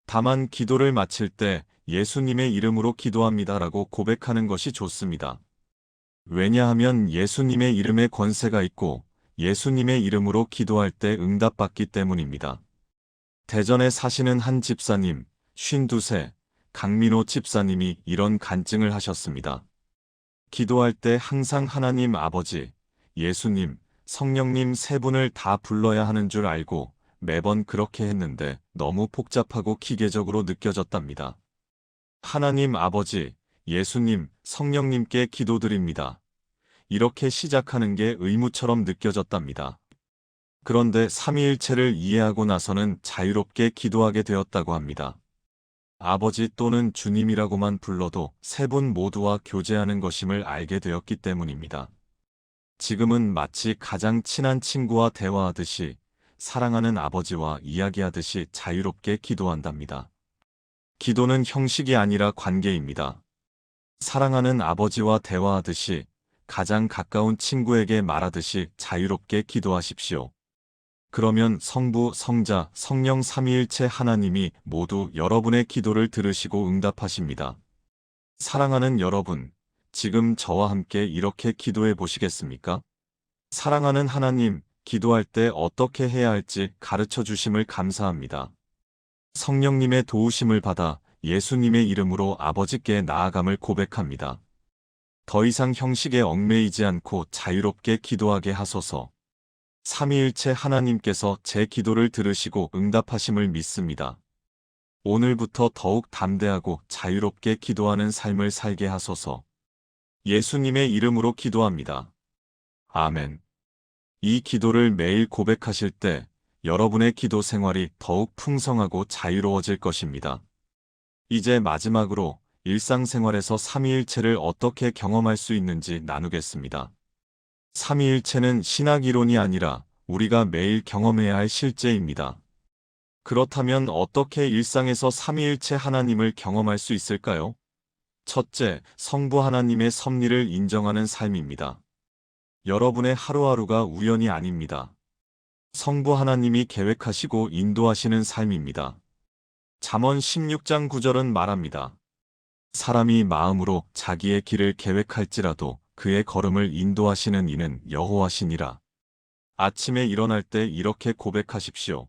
다만 기도를 마칠 때 예수님의 이름으로 기도합니다라고 고백하는 것이 좋습니다. 왜냐하면 예수님의 이름에 권세가 있고 예수님의 이름으로 기도할 때 응답받기 때문입니다. 대전에 사시는 한 집사님, 52세, 강민호 집사님이 이런 간증을 하셨습니다. 기도할 때 항상 하나님 아버지, 예수님, 성령님 세 분을 다 불러야 하는 줄 알고 매번 그렇게 했는데 너무 복잡하고 기계적으로 느껴졌답니다. 하나님 아버지, 예수님, 성령님께 기도드립니다. 이렇게 시작하는 게 의무처럼 느껴졌답니다. 그런데 삼위일체를 이해하고 나서는 자유롭게 기도하게 되었다고 합니다. 아버지 또는 주님이라고만 불러도 세 분 모두와 교제하는 것임을 알게 되었기 때문입니다. 지금은 마치 가장 친한 친구와 대화하듯이 사랑하는 아버지와 이야기하듯이 자유롭게 기도한답니다. 기도는 형식이 아니라 관계입니다. 사랑하는 아버지와 대화하듯이 가장 가까운 친구에게 말하듯이 자유롭게 기도하십시오. 그러면 성부, 성자, 성령 삼위일체 하나님이 모두 여러분의 기도를 들으시고 응답하십니다. 사랑하는 여러분, 지금 저와 함께 이렇게 기도해 보시겠습니까? 사랑하는 하나님, 기도할 때 어떻게 해야 할지 가르쳐 주심을 감사합니다. 성령님의 도우심을 받아 예수님의 이름으로 아버지께 나아감을 고백합니다. 더 이상 형식에 얽매이지 않고 자유롭게 기도하게 하소서. 삼위일체 하나님께서 제 기도를 들으시고 응답하심을 믿습니다. 오늘부터 더욱 담대하고 자유롭게 기도하는 삶을 살게 하소서. 예수님의 이름으로 기도합니다. 아멘. 이 기도를 매일 고백하실 때 여러분의 기도 생활이 더욱 풍성하고 자유로워질 것입니다. 이제 마지막으로 일상생활에서 삼위일체를 어떻게 경험할 수 있는지 나누겠습니다. 삼위일체는 신학 이론이 아니라 우리가 매일 경험해야 할 실제입니다. 그렇다면 어떻게 일상에서 삼위일체 하나님을 경험할 수 있을까요? 첫째, 성부 하나님의 섭리를 인정하는 삶입니다. 여러분의 하루하루가 우연이 아닙니다. 성부 하나님이 계획하시고 인도하시는 삶입니다. 잠언 16장 9절은 말합니다. 사람이 마음으로 자기의 길을 계획할지라도 그의 걸음을 인도하시는 이는 여호와시니라. 아침에 일어날 때 이렇게 고백하십시오.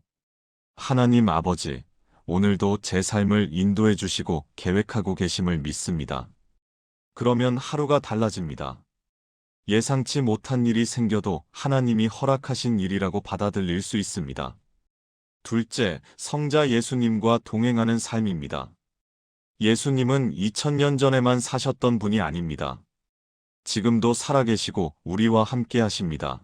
하나님 아버지, 오늘도 제 삶을 인도해 주시고 계획하고 계심을 믿습니다. 그러면 하루가 달라집니다. 예상치 못한 일이 생겨도 하나님이 허락하신 일이라고 받아들일 수 있습니다. 둘째, 성자 예수님과 동행하는 삶입니다. 예수님은 2000년 전에만 사셨던 분이 아닙니다. 지금도 살아계시고 우리와 함께 하십니다.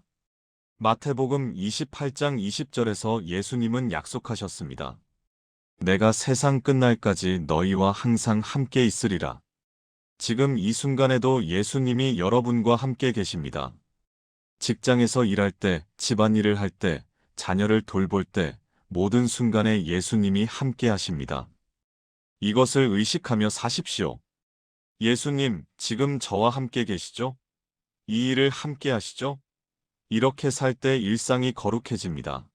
마태복음 28장 20절에서 예수님은 약속하셨습니다. 내가 세상 끝날까지 너희와 항상 함께 있으리라. 지금 이 순간에도 예수님이 여러분과 함께 계십니다. 직장에서 일할 때, 집안일을 할 때, 자녀를 돌볼 때, 모든 순간에 예수님이 함께 하십니다. 이것을 의식하며 사십시오. 예수님, 지금 저와 함께 계시죠? 이 일을 함께 하시죠? 이렇게 살 때 일상이 거룩해집니다.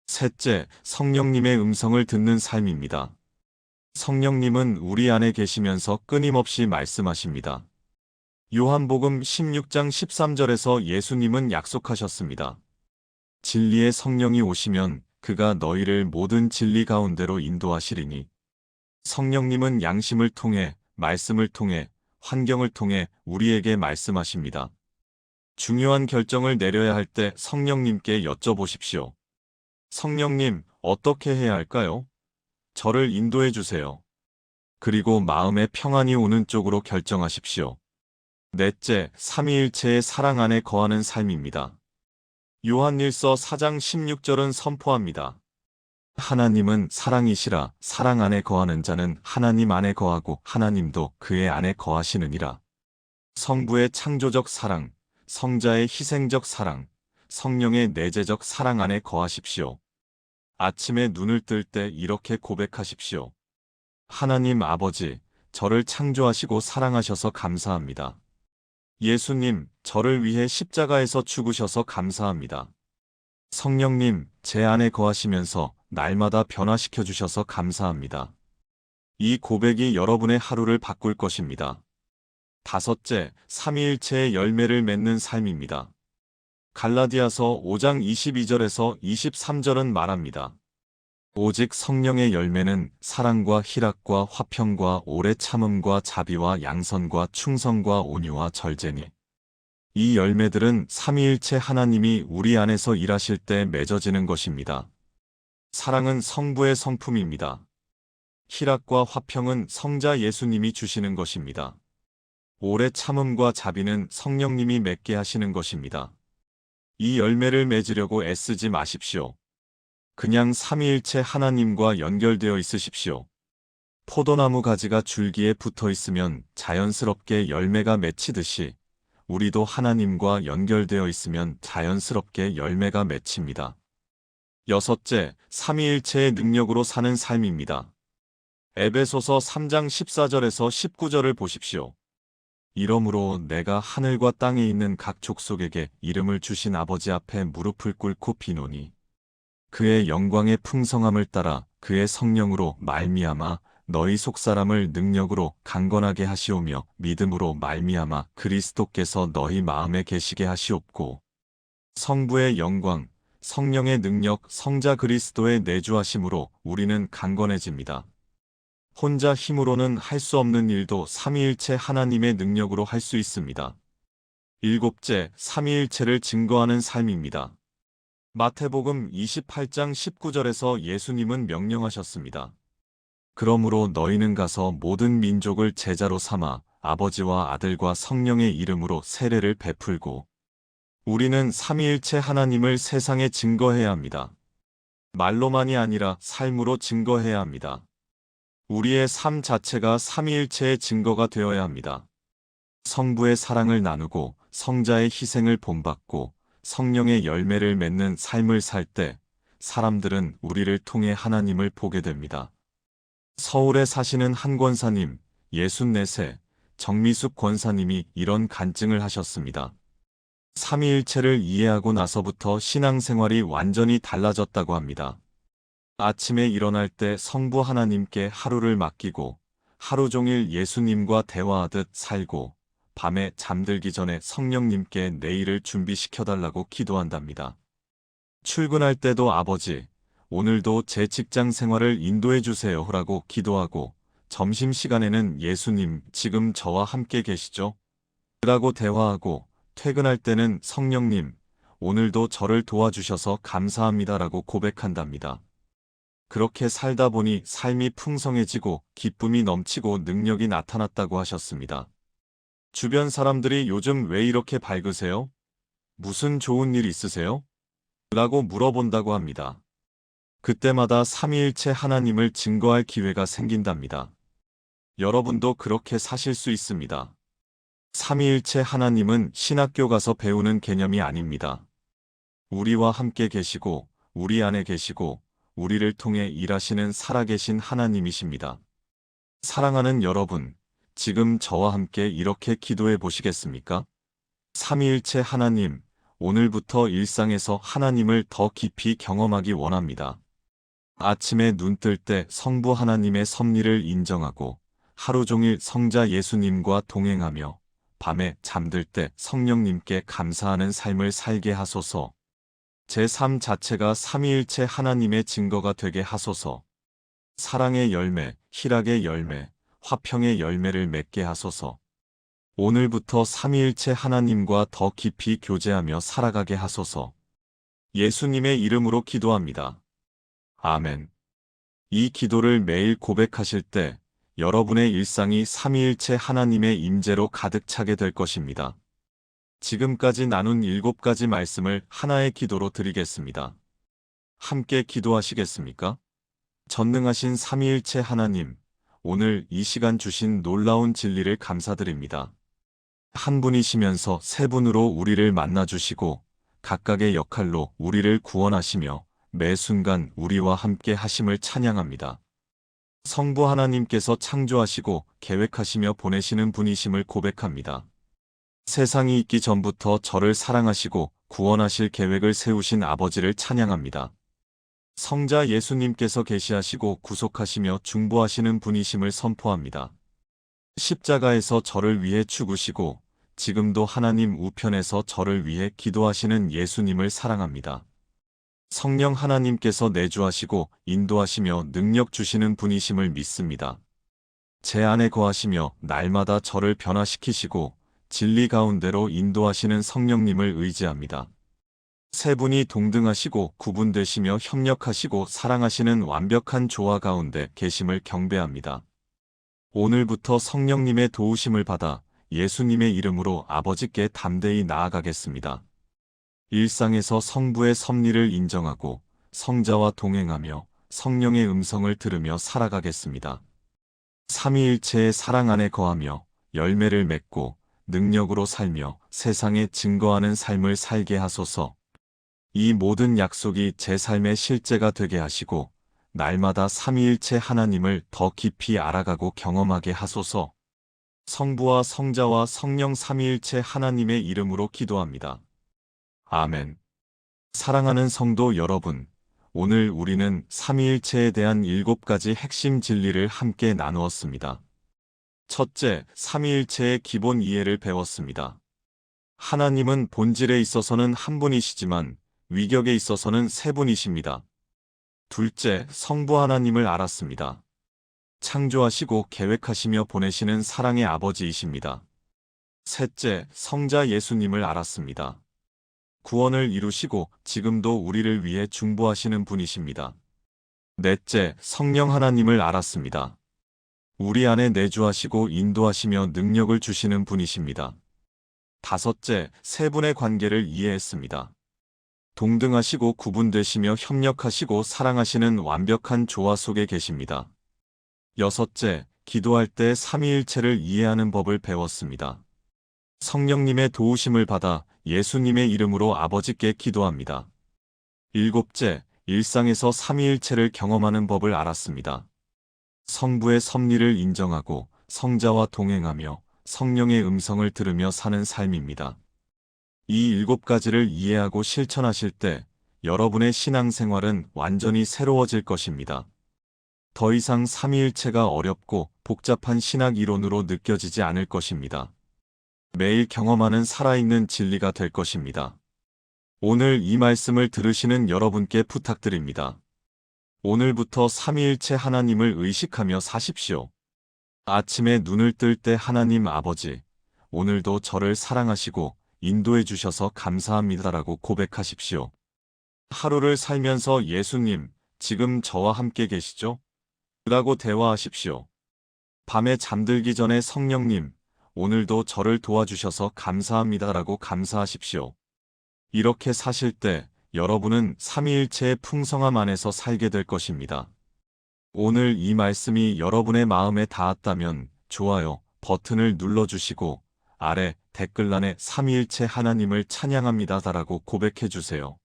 셋째, 성령님의 음성을 듣는 삶입니다. 성령님은 우리 안에 계시면서 끊임없이 말씀하십니다. 요한복음 16장 13절에서 예수님은 약속하셨습니다. 진리의 성령이 오시면 그가 너희를 모든 진리 가운데로 인도하시리니. 성령님은 양심을 통해, 말씀을 통해, 환경을 통해 우리에게 말씀하십니다. 중요한 결정을 내려야 할 때 성령님께 여쭤보십시오. 성령님, 어떻게 해야 할까요? 저를 인도해 주세요. 그리고 마음의 평안이 오는 쪽으로 결정하십시오. 넷째, 삼위일체의 사랑 안에 거하는 삶입니다. 요한일서 4장 16절은 선포합니다. 하나님은 사랑이시라. 사랑 안에 거하는 자는 하나님 안에 거하고 하나님도 그의 안에 거하시느니라. 성부의 창조적 사랑, 성자의 희생적 사랑, 성령의 내재적 사랑 안에 거하십시오. 아침에 눈을 뜰 때 이렇게 고백하십시오. 하나님 아버지, 저를 창조하시고 사랑하셔서 감사합니다. 예수님, 저를 위해 십자가에서 죽으셔서 감사합니다. 성령님, 제 안에 거하시면서 날마다 변화시켜 주셔서 감사합니다. 이 고백이 여러분의 하루를 바꿀 것입니다. 다섯째, 삼위일체의 열매를 맺는 삶입니다. 갈라디아서 5장 22절에서 23절은 말합니다. 오직 성령의 열매는 사랑과 희락과 화평과 오래 참음과 자비와 양선과 충성과 온유와 절제니. 이 열매들은 삼위일체 하나님이 우리 안에서 일하실 때 맺어지는 것입니다. 사랑은 성부의 성품입니다. 희락과 화평은 성자 예수님이 주시는 것입니다. 오래 참음과 자비는 성령님이 맺게 하시는 것입니다. 이 열매를 맺으려고 애쓰지 마십시오. 그냥 삼위일체 하나님과 연결되어 있으십시오. 포도나무 가지가 줄기에 붙어 있으면 자연스럽게 열매가 맺히듯이 우리도 하나님과 연결되어 있으면 자연스럽게 열매가 맺힙니다. 여섯째, 삼위일체의 능력으로 사는 삶입니다. 에베소서 3장 14절에서 19절을 보십시오. 이러므로 내가 하늘과 땅에 있는 각 족속에게 이름을 주신 아버지 앞에 무릎을 꿇고 비노니 그의 영광의 풍성함을 따라 그의 성령으로 말미암아 너희 속사람을 능력으로 강건하게 하시오며 믿음으로 말미암아 그리스도께서 너희 마음에 계시게 하시옵고 성부의 영광, 성령의 능력, 성자 그리스도의 내주하심으로 우리는 강건해집니다. 혼자 힘으로는 할 수 없는 일도 삼위일체 하나님의 능력으로 할 수 있습니다. 일곱째, 삼위일체를 증거하는 삶입니다. 마태복음 28장 19절에서 예수님은 명령하셨습니다. 그러므로 너희는 가서 모든 민족을 제자로 삼아 아버지와 아들과 성령의 이름으로 세례를 베풀고 우리는 삼위일체 하나님을 세상에 증거해야 합니다. 말로만이 아니라 삶으로 증거해야 합니다. 우리의 삶 자체가 삼위일체의 증거가 되어야 합니다. 성부의 사랑을 나누고 성자의 희생을 본받고 성령의 열매를 맺는 삶을 살 때 사람들은 우리를 통해 하나님을 보게 됩니다. 서울에 사시는 한 권사님, 64세, 정미숙 권사님이 이런 간증을 하셨습니다. 삼위일체를 이해하고 나서부터 신앙생활이 완전히 달라졌다고 합니다. 아침에 일어날 때 성부 하나님께 하루를 맡기고 하루 종일 예수님과 대화하듯 살고 밤에 잠들기 전에 성령님께 내일을 준비시켜달라고 기도한답니다. 출근할 때도 아버지, 오늘도 제 직장 생활을 인도해 주세요 라고 기도하고 점심시간에는 예수님, 지금 저와 함께 계시죠? 라고 대화하고 퇴근할 때는 성령님, 오늘도 저를 도와주셔서 감사합니다 라고 고백한답니다. 그렇게 살다 보니 삶이 풍성해지고 기쁨이 넘치고 능력이 나타났다고 하셨습니다. 주변 사람들이 요즘 왜 이렇게 밝으세요? 무슨 좋은 일 있으세요? 라고 물어본다고 합니다. 그때마다 삼위일체 하나님을 증거할 기회가 생긴답니다. 여러분도 그렇게 사실 수 있습니다. 삼위일체 하나님은 신학교 가서 배우는 개념이 아닙니다. 우리와 함께 계시고 우리 안에 계시고 우리를 통해 일하시는 살아계신 하나님이십니다. 사랑하는 여러분, 지금 저와 함께 이렇게 기도해 보시겠습니까? 삼위일체 하나님, 오늘부터 일상에서 하나님을 더 깊이 경험하기 원합니다. 아침에 눈 뜰 때 성부 하나님의 섭리를 인정하고 하루 종일 성자 예수님과 동행하며 밤에 잠들 때 성령님께 감사하는 삶을 살게 하소서. 제 삶 자체가 삼위일체 하나님의 증거가 되게 하소서. 사랑의 열매, 희락의 열매, 화평의 열매를 맺게 하소서. 오늘부터 삼위일체 하나님과 더 깊이 교제하며 살아가게 하소서. 예수님의 이름으로 기도합니다. 아멘. 이 기도를 매일 고백하실 때 여러분의 일상이 삼위일체 하나님의 임재로 가득 차게 될 것입니다. 지금까지 나눈 7가지 말씀을 하나의 기도로 드리겠습니다. 함께 기도하시겠습니까? 전능하신 삼위일체 하나님, 오늘 이 시간 주신 놀라운 진리를 감사드립니다. 한 분이시면서 세 분으로 우리를 만나주시고 각각의 역할로 우리를 구원하시며 매 순간 우리와 함께 하심을 찬양합니다. 성부 하나님께서 창조하시고 계획하시며 보내시는 분이심을 고백합니다. 세상이 있기 전부터 저를 사랑하시고 구원하실 계획을 세우신 아버지를 찬양합니다. 성자 예수님께서 계시하시고 구속하시며 중보하시는 분이심을 선포합니다. 십자가에서 저를 위해 죽으시고 지금도 하나님 우편에서 저를 위해 기도하시는 예수님을 사랑합니다. 성령 하나님께서 내주하시고 인도하시며 능력 주시는 분이심을 믿습니다. 제 안에 거하시며 날마다 저를 변화시키시고 진리 가운데로 인도하시는 성령님을 의지합니다. 세 분이 동등하시고 구분되시며 협력하시고 사랑하시는 완벽한 조화 가운데 계심을 경배합니다. 오늘부터 성령님의 도우심을 받아 예수님의 이름으로 아버지께 담대히 나아가겠습니다. 일상에서 성부의 섭리를 인정하고 성자와 동행하며 성령의 음성을 들으며 살아가겠습니다. 삼위일체의 사랑 안에 거하며 열매를 맺고 능력으로 살며 세상에 증거하는 삶을 살게 하소서. 이 모든 약속이 제 삶의 실제가 되게 하시고 날마다 삼위일체 하나님을 더 깊이 알아가고 경험하게 하소서. 성부와 성자와 성령 삼위일체 하나님의 이름으로 기도합니다. 아멘. 사랑하는 성도 여러분, 오늘 우리는 삼위일체에 대한 7가지 핵심 진리를 함께 나누었습니다. 첫째, 삼위일체의 기본 이해를 배웠습니다. 하나님은 본질에 있어서는 한 분이시지만 위격에 있어서는 세 분이십니다. 둘째, 성부 하나님을 알았습니다. 창조하시고 계획하시며 보내시는 사랑의 아버지이십니다. 셋째, 성자 예수님을 알았습니다. 구원을 이루시고 지금도 우리를 위해 중보하시는 분이십니다. 넷째, 성령 하나님을 알았습니다. 우리 안에 내주하시고 인도하시며 능력을 주시는 분이십니다. 다섯째, 세 분의 관계를 이해했습니다. 동등하시고 구분되시며 협력하시고 사랑하시는 완벽한 조화 속에 계십니다. 여섯째, 기도할 때 삼위일체를 이해하는 법을 배웠습니다. 성령님의 도우심을 받아 예수님의 이름으로 아버지께 기도합니다. 일곱째, 일상에서 삼위일체를 경험하는 법을 알았습니다. 성부의 섭리를 인정하고 성자와 동행하며 성령의 음성을 들으며 사는 삶입니다. 이 7가지를 이해하고 실천하실 때 여러분의 신앙생활은 완전히 새로워질 것입니다. 더 이상 삼위일체가 어렵고 복잡한 신학 이론으로 느껴지지 않을 것입니다. 매일 경험하는 살아있는 진리가 될 것입니다. 오늘 이 말씀을 들으시는 여러분께 부탁드립니다. 오늘부터 삼위일체 하나님을 의식하며 사십시오. 아침에 눈을 뜰 때 하나님 아버지, 오늘도 저를 사랑하시고 인도해 주셔서 감사합니다라고 고백하십시오. 하루를 살면서 예수님, 지금 저와 함께 계시죠? 라고 대화하십시오. 밤에 잠들기 전에 성령님, 오늘도 저를 도와주셔서 감사합니다라고 감사하십시오. 이렇게 사실 때 여러분은 삼위일체의 풍성함 안에서 살게 될 것입니다. 오늘 이 말씀이 여러분의 마음에 닿았다면 좋아요 버튼을 눌러주시고 아래 댓글란에 삼위일체 하나님을 찬양합니다라고 고백해주세요.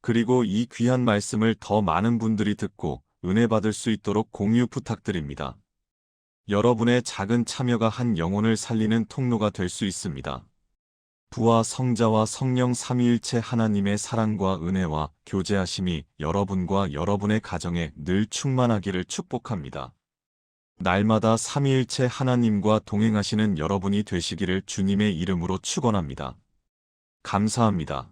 그리고 이 귀한 말씀을 더 많은 분들이 듣고 은혜 받을 수 있도록 공유 부탁드립니다. 여러분의 작은 참여가 한 영혼을 살리는 통로가 될 수 있습니다. 부와 성자와 성령 삼위일체 하나님의 사랑과 은혜와 교제하심이 여러분과 여러분의 가정에 늘 충만하기를 축복합니다. 날마다 삼위일체 하나님과 동행하시는 여러분이 되시기를 주님의 이름으로 축원합니다. 감사합니다.